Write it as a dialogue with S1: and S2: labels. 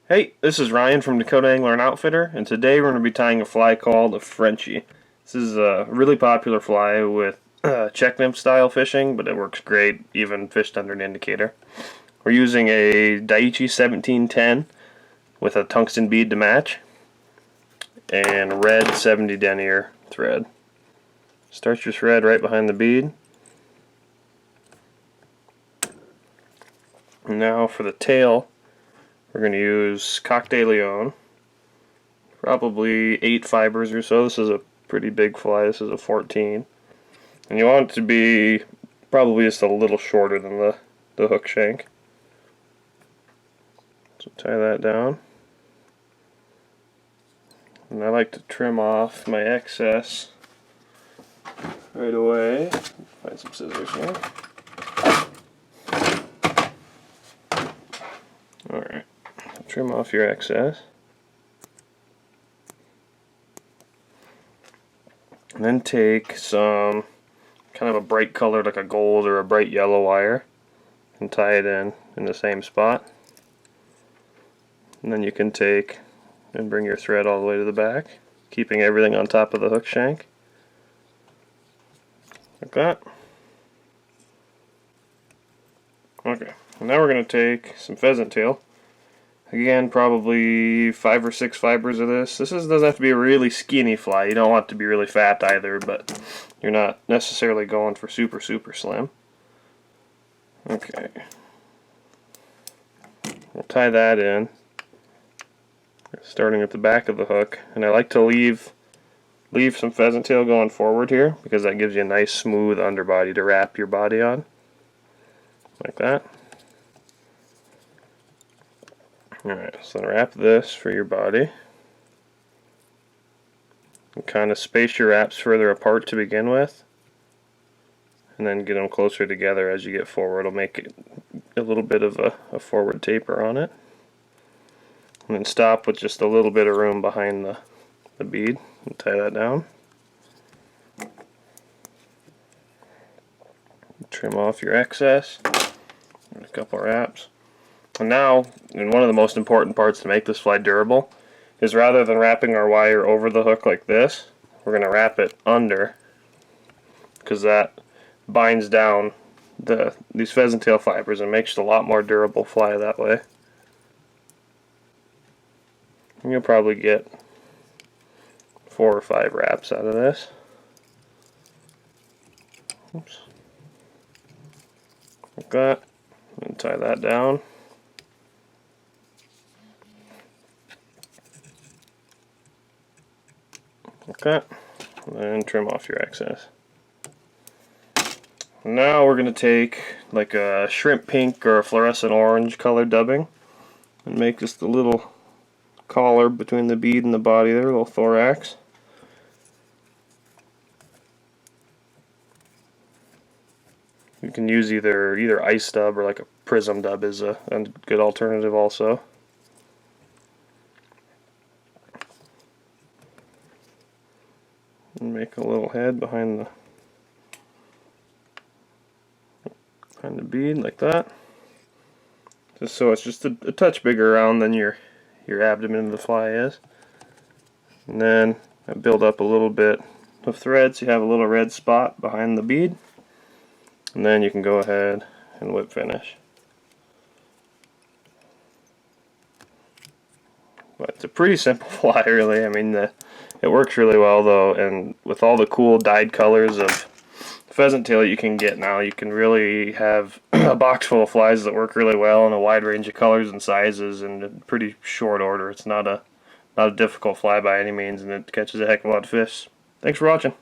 S1: Hey, this is Ryan from Dakota Angler and Outfitter, and today we're going to be tying a fly called a Frenchie. This is a really popular fly with check nymph style fishing, but it works great even fished under an indicator. We're using a Daiichi 1710 with a tungsten bead to match and red 70 denier thread. Start your thread right behind the bead. Now for the tail, we're going to use Coq de Leon, probably 8 fibers or so. This is a pretty big fly. This is a 14. And you want it to be probably just a little shorter than the hook shank. So tie that down. And I like to trim off my excess right away. Find some scissors here. Alright, trim off your excess. And then take some kind of a bright color like a gold or a bright yellow wire and tie it in the same spot. And then you can take and bring your thread all the way to the back, keeping everything on top of the hook shank. Like that. Okay, and now we're going to take some pheasant tail. Again, probably 5 or 6 fibers of this. This doesn't have to be a really skinny fly. You don't want it to be really fat either, but you're not necessarily going for super slim. Okay. We'll tie that in, starting at the back of the hook. And I like to leave some pheasant tail going forward here because that gives you a nice smooth underbody to wrap your body on. Like that. Alright, so wrap this for your body. And kind of space your wraps further apart to begin with. And then get them closer together as you get forward. It'll make it a little bit of a forward taper on it. And then stop with just a little bit of room behind the bead and tie that down. Trim off your excess. A couple wraps. And now, and one of the most important parts to make this fly durable is rather than wrapping our wire over the hook like this, we're going to wrap it under, because that binds down these pheasant tail fibers and makes it a lot more durable fly that way. And you'll probably get 4 or 5 wraps out of this. Oops. Like that. And tie that down. Like that. And then trim off your excess. Now we're going to take like a shrimp pink or a fluorescent orange color dubbing and make just a little collar between the bead and the body there, a little thorax. You can use either ice dub or like a prism dub is a good alternative also. And make a little head behind the bead like that. Just so it's just a touch bigger around than your abdomen of the fly is. And then I build up a little bit of thread so you have a little red spot behind the bead. And then you can go ahead and whip finish. But it's a pretty simple fly really. I mean it works really well though, and with all the cool dyed colors of pheasant tail you can get now, you can really have a box full of flies that work really well in a wide range of colors and sizes in a pretty short order. It's not a difficult fly by any means, and it catches a heck of a lot of fish. Thanks for watching.